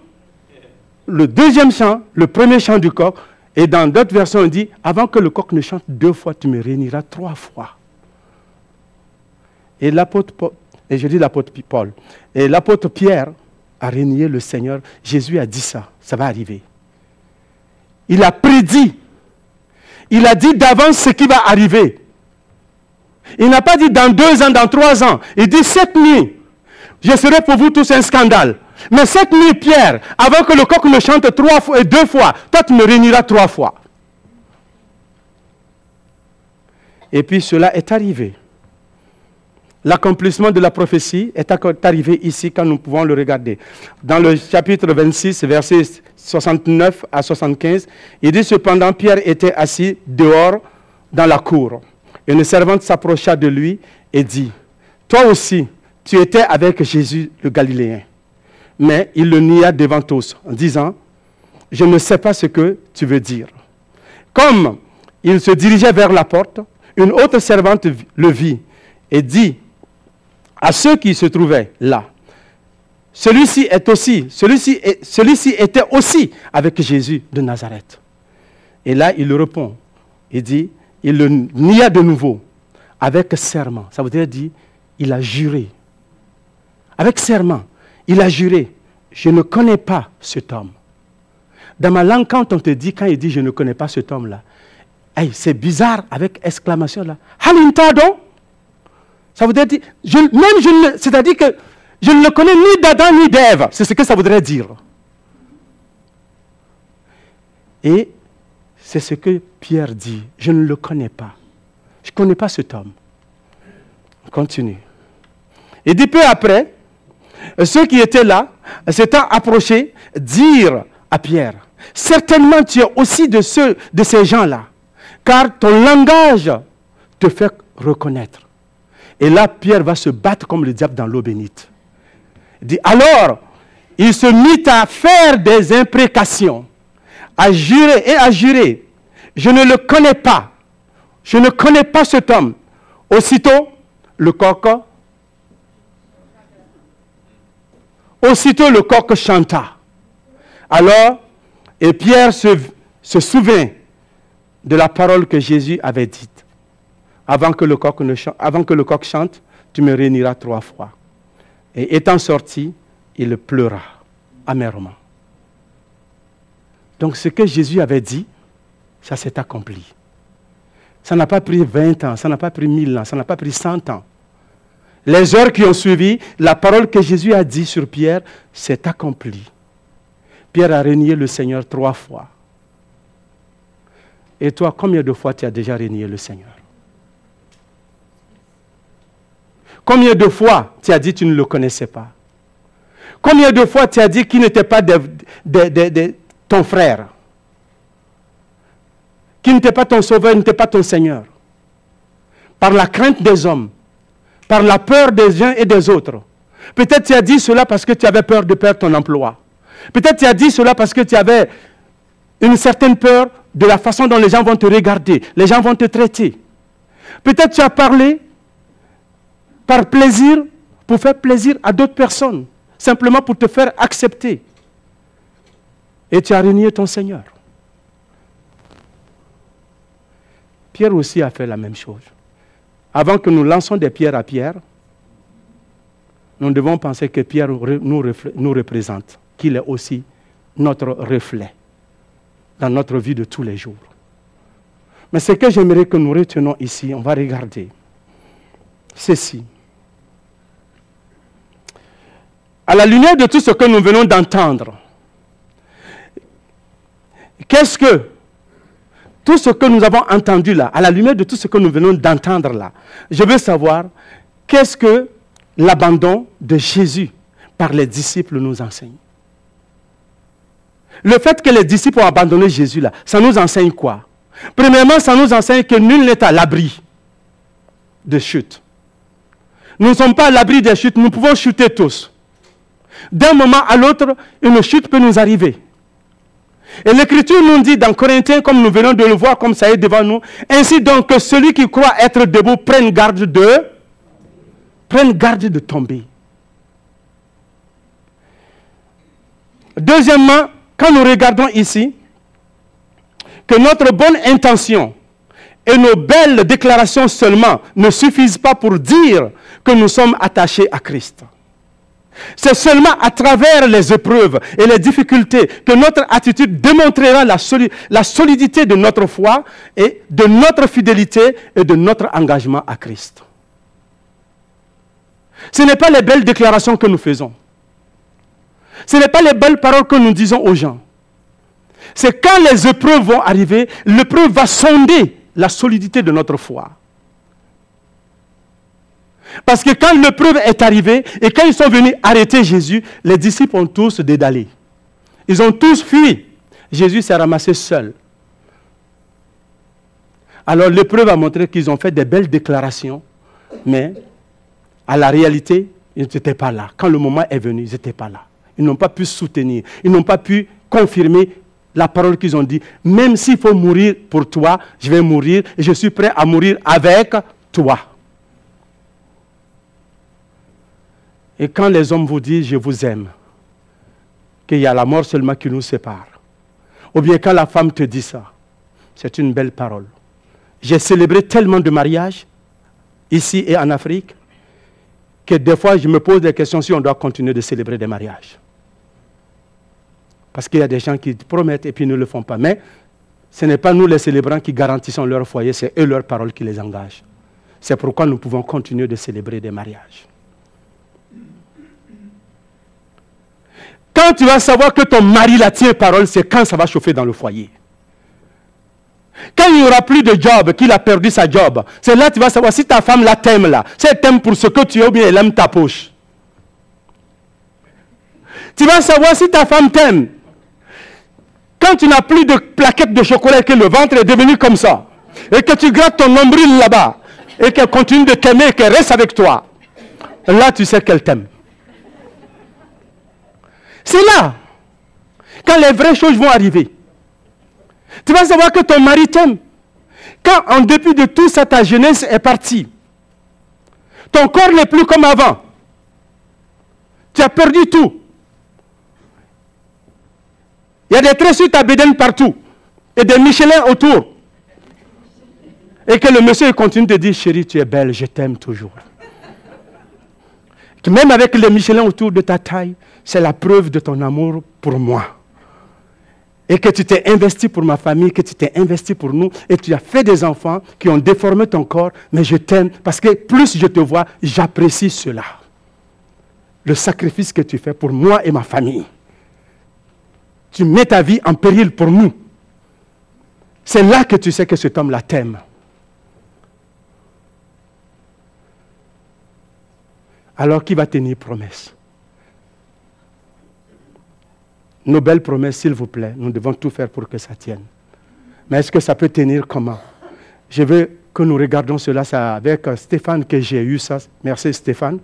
le deuxième chant, le premier chant du coq, et dans d'autres versions, on dit, avant que le coq ne chante 2 fois, tu me réuniras 3 fois. Et l'apôtre Paul, et je dis l'apôtre Paul, et l'apôtre Pierre a renié le Seigneur, Jésus a dit ça, ça va arriver. Il a prédit. Il a dit d'avance ce qui va arriver. Il n'a pas dit dans 2 ans, dans 3 ans. Il dit cette nuit, je serai pour vous tous un scandale. Mais cette nuit, Pierre, avant que le coq ne chante 2 fois, toi tu me réuniras 3 fois. Et puis cela est arrivé. L'accomplissement de la prophétie est arrivé ici quand nous pouvons le regarder. Dans le chapitre 26, versets 69 à 75, il dit cependant Pierre était assis dehors dans la cour. Une servante s'approcha de lui et dit, toi aussi, tu étais avec Jésus le Galiléen. Mais il le nia devant tous en disant, je ne sais pas ce que tu veux dire. Comme il se dirigeait vers la porte, une autre servante le vit et dit à ceux qui se trouvaient là, celui-ci était aussi avec Jésus de Nazareth. Et là, il répond, il dit, il le nia de nouveau, avec serment. Ça veut dire, il a juré. Avec serment, il a juré, je ne connais pas cet homme. Dans ma langue, quand on te dit, quand il dit, je ne connais pas cet homme-là, hey, c'est bizarre avec exclamation là. Halintado. Ça voudrait dire, c'est-à-dire que je ne le connais ni d'Adam ni d'Ève. C'est ce que ça voudrait dire. Et c'est ce que Pierre dit. Je ne le connais pas. Je ne connais pas cet homme. On continue. Et dit peu après, ceux qui étaient là, s'étant approchés, dirent à Pierre, certainement tu es aussi de ces gens-là, car ton langage te fait reconnaître. Et là, Pierre va se battre comme le diable dans l'eau bénite. Il dit, alors, il se mit à faire des imprécations, à jurer et à jurer. Je ne le connais pas. Je ne connais pas cet homme. Aussitôt, le coq chanta. Alors, et Pierre se souvint de la parole que Jésus avait dite. Avant que le coq chante, tu me réuniras 3 fois. Et étant sorti, il pleura amèrement. Donc ce que Jésus avait dit, ça s'est accompli. Ça n'a pas pris 20 ans, ça n'a pas pris 1000 ans, ça n'a pas pris 100 ans. Les heures qui ont suivi, la parole que Jésus a dit sur Pierre s'est accomplie. Pierre a renié le Seigneur 3 fois. Et toi, combien de fois tu as déjà renié le Seigneur? Combien de fois tu as dit que tu ne le connaissais pas? Combien de fois tu as dit qu'il n'était pas ton frère? Qu'il n'était pas ton sauveur, n'était pas ton Seigneur? Par la crainte des hommes, par la peur des uns et des autres. Peut-être tu as dit cela parce que tu avais peur de perdre ton emploi. Peut-être tu as dit cela parce que tu avais une certaine peur de la façon dont les gens vont te regarder, les gens vont te traiter. Peut-être tu as parlé par plaisir, pour faire plaisir à d'autres personnes, simplement pour te faire accepter. Et tu as renié ton Seigneur. Pierre aussi a fait la même chose. Avant que nous lançons des pierres à Pierre, nous devons penser que Pierre nous représente, qu'il est aussi notre reflet dans notre vie de tous les jours. Mais ce que j'aimerais que nous retenions ici, on va regarder ceci. À la lumière de tout ce que nous venons d'entendre, qu'est-ce que tout ce que nous avons entendu là, à la lumière de tout ce que nous venons d'entendre là, je veux savoir qu'est-ce que l'abandon de Jésus par les disciples nous enseigne. Le fait que les disciples ont abandonné Jésus là, ça nous enseigne quoi? Premièrement, ça nous enseigne que nul n'est à l'abri de chute. Nous ne sommes pas à l'abri des chutes, nous pouvons chuter tous. D'un moment à l'autre, une chute peut nous arriver. Et l'Écriture nous dit dans Corinthiens, comme nous venons de le voir, comme ça est devant nous, ainsi donc que celui qui croit être debout prenne garde de tomber. Deuxièmement, quand nous regardons ici, que notre bonne intention et nos belles déclarations seulement ne suffisent pas pour dire que nous sommes attachés à Christ. C'est seulement à travers les épreuves et les difficultés que notre attitude démontrera la solidité de notre foi et de notre fidélité et de notre engagement à Christ. Ce n'est pas les belles déclarations que nous faisons. Ce n'est pas les belles paroles que nous disons aux gens. C'est quand les épreuves vont arriver, l'épreuve va sonder la solidité de notre foi. Parce que quand l'épreuve est arrivée et quand ils sont venus arrêter Jésus, les disciples ont tous dédalé. Ils ont tous fui. Jésus s'est ramassé seul. Alors l'épreuve a montré qu'ils ont fait des belles déclarations, mais à la réalité, ils n'étaient pas là. Quand le moment est venu, ils n'étaient pas là. Ils n'ont pas pu soutenir, ils n'ont pas pu confirmer la parole qu'ils ont dit. Même s'il faut mourir pour toi, je vais mourir et je suis prêt à mourir avec toi. Et quand les hommes vous disent « je vous aime », qu'il y a la mort seulement qui nous sépare, ou bien quand la femme te dit ça, c'est une belle parole. J'ai célébré tellement de mariages, ici et en Afrique, que des fois je me pose des questions si on doit continuer de célébrer des mariages. Parce qu'il y a des gens qui promettent et puis ne le font pas. Mais ce n'est pas nous les célébrants qui garantissons leur foyer, c'est eux leur parole qui les engage. C'est pourquoi nous pouvons continuer de célébrer des mariages. Quand tu vas savoir que ton mari la tient parole, c'est quand ça va chauffer dans le foyer. Quand il n'y aura plus de job, qu'il a perdu sa job, c'est là que tu vas savoir si ta femme la t'aime là. Si elle t'aime pour ce que tu es ou bien elle aime ta poche. Tu vas savoir si ta femme t'aime. Quand tu n'as plus de plaquettes de chocolat et que le ventre est devenu comme ça, et que tu grattes ton nombril là-bas, et qu'elle continue de t'aimer et qu'elle reste avec toi, là tu sais qu'elle t'aime. C'est là, quand les vraies choses vont arriver. Tu vas savoir que ton mari t'aime. Quand, en dépit de tout ça, ta jeunesse est partie. Ton corps n'est plus comme avant. Tu as perdu tout. Il y a des traits sur ta bédaine partout. Et des Michelin autour. Et que le monsieur continue de dire, chérie, tu es belle, je t'aime toujours. Que même avec les Michelin autour de ta taille, c'est la preuve de ton amour pour moi. Et que tu t'es investi pour ma famille, que tu t'es investi pour nous, et tu as fait des enfants qui ont déformé ton corps, mais je t'aime, parce que plus je te vois, j'apprécie cela. Le sacrifice que tu fais pour moi et ma famille. Tu mets ta vie en péril pour nous. C'est là que tu sais que cet homme-là t'aime. Alors qui va tenir promesse? Nos belles promesses, s'il vous plaît, nous devons tout faire pour que ça tienne. Mais est-ce que ça peut tenir comment? Je veux que nous regardions cela, ça avec Stéphane que j'ai eu ça. Merci Stéphane.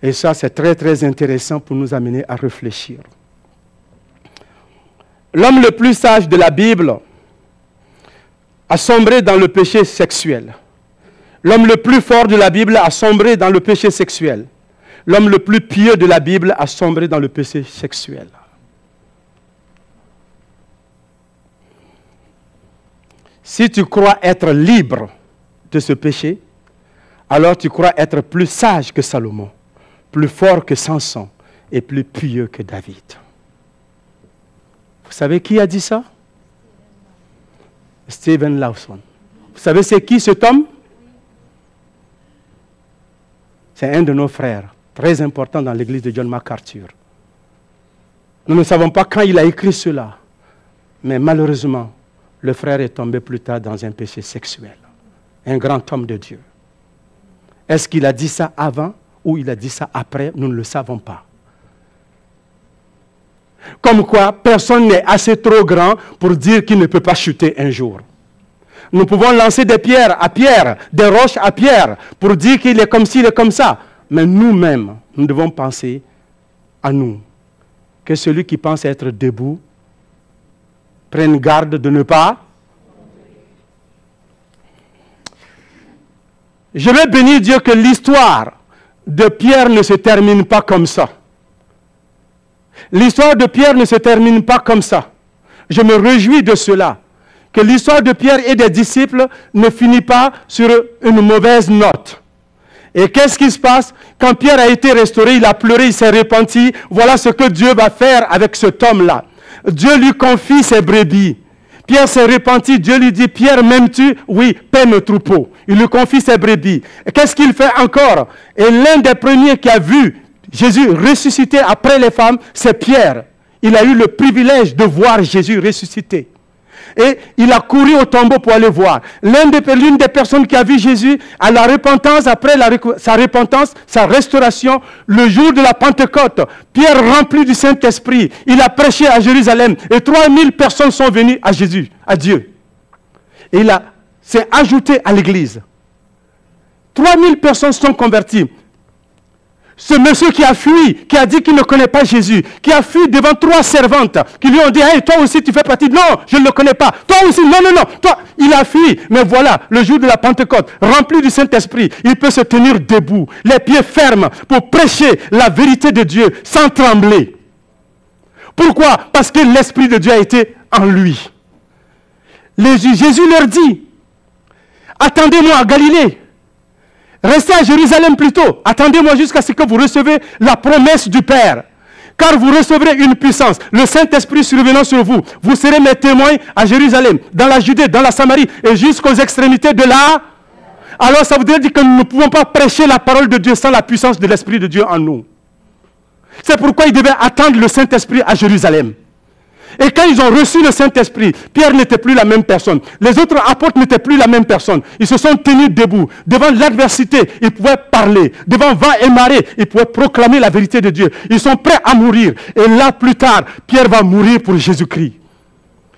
Et ça, c'est très très intéressant pour nous amener à réfléchir. L'homme le plus sage de la Bible a sombré dans le péché sexuel. L'homme le plus fort de la Bible a sombré dans le péché sexuel. L'homme le plus pieux de la Bible a sombré dans le péché sexuel. Si tu crois être libre de ce péché, alors tu crois être plus sage que Salomon, plus fort que Samson et plus pieux que David. Vous savez qui a dit ça? Steven Lawson. Vous savez c'est qui cet homme? C'est un de nos frères, très important dans l'église de John MacArthur. Nous ne savons pas quand il a écrit cela, mais malheureusement, le frère est tombé plus tard dans un péché sexuel. Un grand homme de Dieu. Est-ce qu'il a dit ça avant ou il a dit ça après? Nous ne le savons pas. Comme quoi, personne n'est assez trop grand pour dire qu'il ne peut pas chuter un jour. Nous pouvons lancer des pierres à Pierre, des roches à Pierre, pour dire qu'il est comme ci, il est comme ça. Mais nous-mêmes, nous devons penser à nous. Que celui qui pense être debout prenne garde de ne pas. Je vais bénir Dieu que l'histoire de Pierre ne se termine pas comme ça. L'histoire de Pierre ne se termine pas comme ça. Je me réjouis de cela. Que l'histoire de Pierre et des disciples ne finit pas sur une mauvaise note. Et qu'est-ce qui se passe? Quand Pierre a été restauré, il a pleuré, il s'est repenti. Voilà ce que Dieu va faire avec cet homme-là. Dieu lui confie ses brebis. Pierre s'est repenti, Dieu lui dit, Pierre, m'aimes-tu? Oui, paie mes troupeaux. Il lui confie ses brebis. Et qu'est-ce qu'il fait encore? Et l'un des premiers qui a vu Jésus ressuscité après les femmes, c'est Pierre. Il a eu le privilège de voir Jésus ressuscité. Et il a couru au tombeau pour aller voir. L'une des personnes qui a vu Jésus à la repentance, après sa repentance, sa restauration, le jour de la Pentecôte, Pierre rempli du Saint-Esprit, il a prêché à Jérusalem et 3000 personnes sont venues à Jésus, à Dieu. Et il s'est ajouté à l'église. 3000 personnes sont converties. Ce monsieur qui a fui, qui a dit qu'il ne connaît pas Jésus, qui a fui devant 3 servantes, qui lui ont dit, hey, toi aussi tu fais partie. Non, je ne le connais pas. Toi aussi, non, toi, il a fui. Mais voilà, le jour de la Pentecôte, rempli du Saint-Esprit, il peut se tenir debout, les pieds fermes, pour prêcher la vérité de Dieu sans trembler. Pourquoi? Parce que l'Esprit de Dieu a été en lui. Jésus leur dit, attendez-moi à Galilée. Restez à Jérusalem plutôt. Attendez-moi jusqu'à ce que vous recevez la promesse du Père. Car vous recevrez une puissance. Le Saint-Esprit survenant sur vous. Vous serez mes témoins à Jérusalem, dans la Judée, dans la Samarie et jusqu'aux extrémités de la... Alors ça voudrait dire que nous ne pouvons pas prêcher la parole de Dieu sans la puissance de l'Esprit de Dieu en nous. C'est pourquoi ils devaient attendre le Saint-Esprit à Jérusalem. Et quand ils ont reçu le Saint-Esprit, Pierre n'était plus la même personne. Les autres apôtres n'étaient plus la même personne. Ils se sont tenus debout. Devant l'adversité, ils pouvaient parler. Devant vent et marée, ils pouvaient proclamer la vérité de Dieu. Ils sont prêts à mourir. Et là, plus tard, Pierre va mourir pour Jésus-Christ.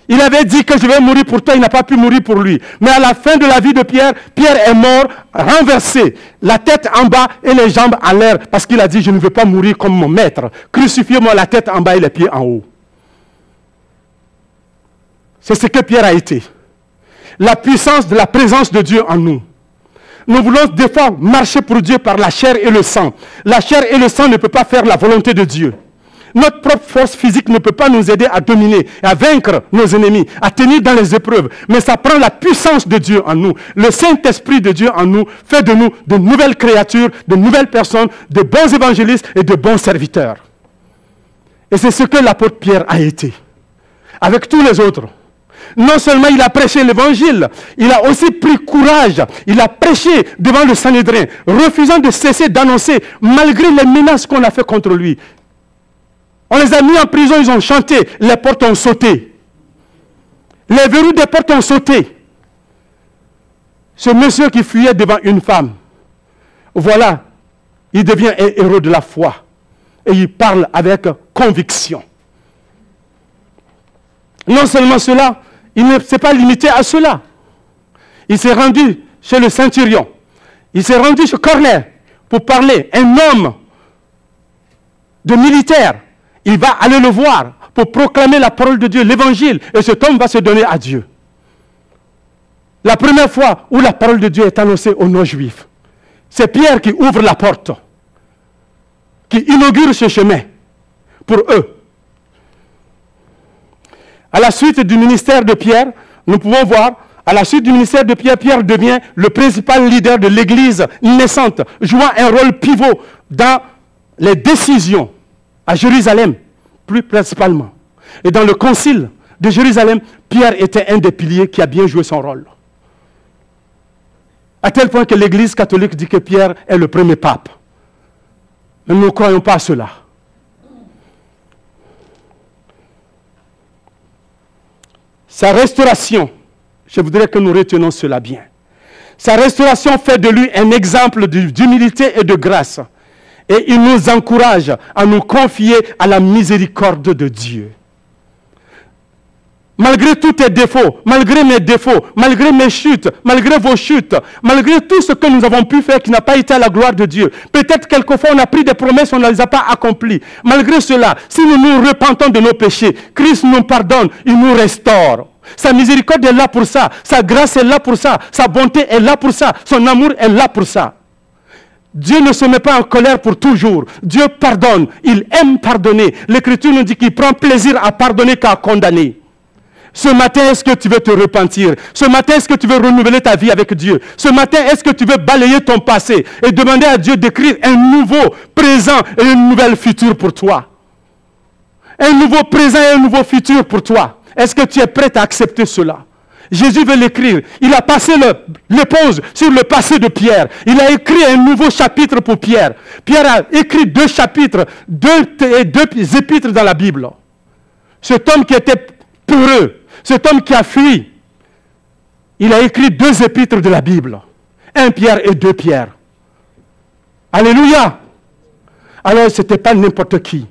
Il avait dit que je vais mourir pour toi, il n'a pas pu mourir pour lui. Mais à la fin de la vie de Pierre, Pierre est mort, renversé, la tête en bas et les jambes en l'air, parce qu'il a dit, je ne veux pas mourir comme mon maître. Crucifiez-moi la tête en bas et les pieds en haut. C'est ce que Pierre a été. La puissance de la présence de Dieu en nous. Nous voulons des fois marcher pour Dieu par la chair et le sang. La chair et le sang ne peuvent pas faire la volonté de Dieu. Notre propre force physique ne peut pas nous aider à dominer, à vaincre nos ennemis, à tenir dans les épreuves. Mais ça prend la puissance de Dieu en nous. Le Saint-Esprit de Dieu en nous fait de nous de nouvelles créatures, de nouvelles personnes, de bons évangélistes et de bons serviteurs. Et c'est ce que l'apôtre Pierre a été. Avec tous les autres. Non seulement il a prêché l'évangile, il a aussi pris courage. Il a prêché devant le Sanhédrin, refusant de cesser d'annoncer, malgré les menaces qu'on a fait contre lui. On les a mis en prison, ils ont chanté, les portes ont sauté. Les verrous des portes ont sauté. Ce monsieur qui fuyait devant une femme, voilà, il devient un héros de la foi. Et il parle avec conviction. Non seulement cela, il ne s'est pas limité à cela. Il s'est rendu chez le centurion. Il s'est rendu chez Corneille pour parler. Un homme de militaire, il va aller le voir pour proclamer la parole de Dieu, l'évangile. Et cet homme va se donner à Dieu. La première fois où la parole de Dieu est annoncée aux non-juifs, c'est Pierre qui ouvre la porte, qui inaugure ce chemin pour eux. À la suite du ministère de Pierre, nous pouvons voir, à la suite du ministère de Pierre, Pierre devient le principal leader de l'église naissante, jouant un rôle pivot dans les décisions à Jérusalem, plus principalement. Et dans le concile de Jérusalem, Pierre était un des piliers qui a bien joué son rôle. À tel point que l'église catholique dit que Pierre est le premier pape. Mais nous ne croyons pas à cela. Sa restauration, je voudrais que nous retenions cela bien. Sa restauration fait de lui un exemple d'humilité et de grâce. Et il nous encourage à nous confier à la miséricorde de Dieu. Malgré tous tes défauts, malgré mes défauts, malgré mes chutes, malgré vos chutes, malgré tout ce que nous avons pu faire qui n'a pas été à la gloire de Dieu. Peut-être quelquefois on a pris des promesses, on ne les a pas accomplies. Malgré cela, si nous nous repentons de nos péchés, Christ nous pardonne, il nous restaure. Sa miséricorde est là pour ça, sa grâce est là pour ça, sa bonté est là pour ça, son amour est là pour ça. Dieu ne se met pas en colère pour toujours. Dieu pardonne, il aime pardonner. L'Écriture nous dit qu'il prend plaisir à pardonner qu'à condamner. Ce matin, est-ce que tu veux te repentir? Ce matin, est-ce que tu veux renouveler ta vie avec Dieu? Ce matin, est-ce que tu veux balayer ton passé et demander à Dieu d'écrire un nouveau présent et une nouvelle future pour toi? Un nouveau présent et un nouveau futur pour toi. Est-ce que tu es prêt à accepter cela? Jésus veut l'écrire. Il a passé l'éponge sur le passé de Pierre. Il a écrit un nouveau chapitre pour Pierre. Pierre a écrit 2 chapitres, 2 épîtres dans la Bible. Cet homme qui était peureux, cet homme qui a fui, il a écrit 2 épîtres de la Bible. 1 Pierre et 2 Pierre. Alléluia! Alors, ce n'était pas n'importe qui.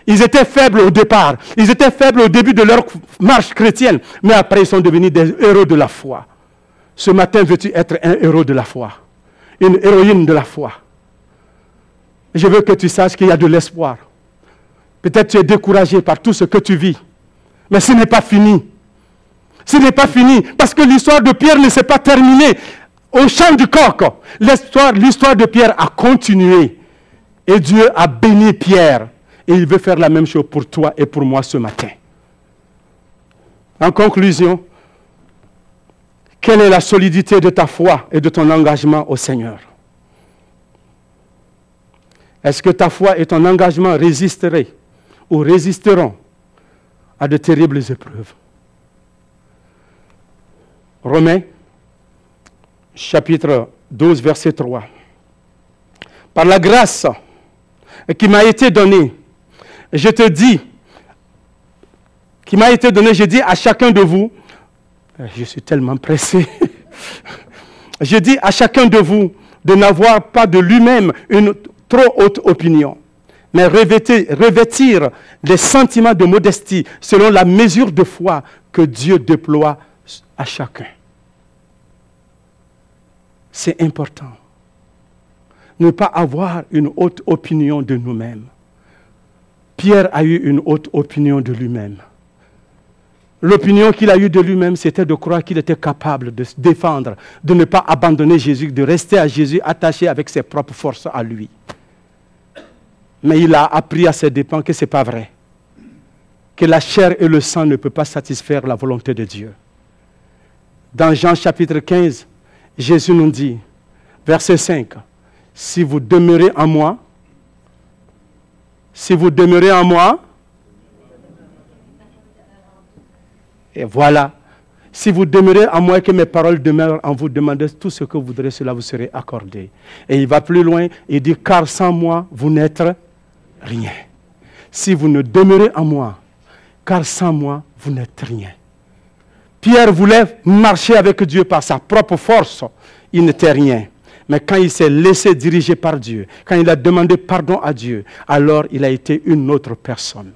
Ils étaient faibles au départ. Ils étaient faibles au début de leur marche chrétienne. Mais après, ils sont devenus des héros de la foi. Ce matin, veux-tu être un héros de la foi? Une héroïne de la foi? Je veux que tu saches qu'il y a de l'espoir. Peut-être tu es découragé par tout ce que tu vis. Mais ce n'est pas fini. Ce n'est pas fini. Parce que l'histoire de Pierre ne s'est pas terminée au champ du coq. L'histoire de Pierre a continué. Et Dieu a béni Pierre. Et il veut faire la même chose pour toi et pour moi ce matin. En conclusion, quelle est la solidité de ta foi et de ton engagement au Seigneur? Est-ce que ta foi et ton engagement résisteraient ou résisteront à de terribles épreuves? Romains, chapitre 12, verset 3. Par la grâce qui m'a été donnée, je te dis, qui m'a été donnée, je dis à chacun de vous, je suis tellement pressé, je dis à chacun de vous de n'avoir pas de lui-même une trop haute opinion, mais revêtir des sentiments de modestie selon la mesure de foi que Dieu déploie à chacun. C'est important. Ne pas avoir une haute opinion de nous-mêmes. Pierre a eu une haute opinion de lui-même. L'opinion qu'il a eue de lui-même, c'était de croire qu'il était capable de se défendre, de ne pas abandonner Jésus, de rester à Jésus attaché avec ses propres forces à lui. Mais il a appris à ses dépens que ce n'est pas vrai. Que la chair et le sang ne peuvent pas satisfaire la volonté de Dieu. Dans Jean chapitre 15, Jésus nous dit, verset 5, « Si vous demeurez en moi, si vous demeurez en moi, et voilà, si vous demeurez en moi et que mes paroles demeurent en vous, demandez tout ce que vous voudrez, cela vous serait accordé. » Et il va plus loin, il dit, « Car sans moi, vous n'êtes rien. Si vous ne demeurez en moi, car sans moi, vous n'êtes rien. » Pierre voulait marcher avec Dieu par sa propre force. Il n'était rien. Mais quand il s'est laissé diriger par Dieu, quand il a demandé pardon à Dieu, alors il a été une autre personne.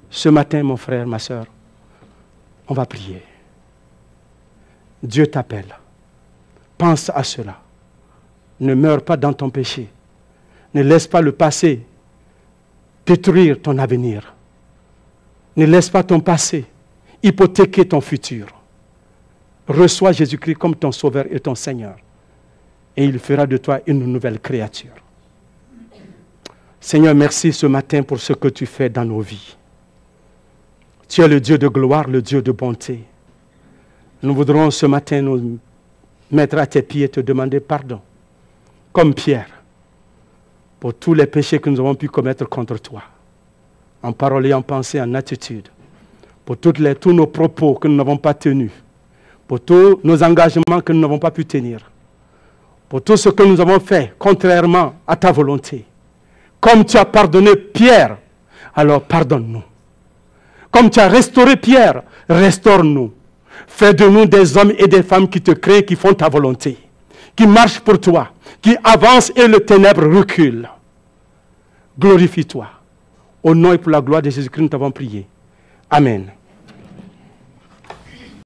Ce matin, mon frère, ma soeur, on va prier. Dieu t'appelle. Pense à cela. Ne meurs pas dans ton péché. Ne laisse pas le passé détruire ton avenir. Ne laisse pas ton passé hypothéquer ton futur. Reçois Jésus-Christ comme ton Sauveur et ton Seigneur. Et il fera de toi une nouvelle créature. Seigneur, merci ce matin pour ce que tu fais dans nos vies. Tu es le Dieu de gloire, le Dieu de bonté. Nous voudrons ce matin nous mettre à tes pieds et te demander pardon, comme Pierre, pour tous les péchés que nous avons pu commettre contre toi, en parole et en pensée, en attitude, pour tous nos propos que nous n'avons pas tenus, pour tous nos engagements que nous n'avons pas pu tenir, pour tout ce que nous avons fait contrairement à ta volonté. Comme tu as pardonné Pierre, alors pardonne-nous. Comme tu as restauré Pierre, restaure-nous. Fais de nous des hommes et des femmes qui te créent, qui font ta volonté, qui marchent pour toi, qui avancent et le ténèbre recule. Glorifie-toi. Au nom et pour la gloire de Jésus-Christ, nous t'avons prié. Amen.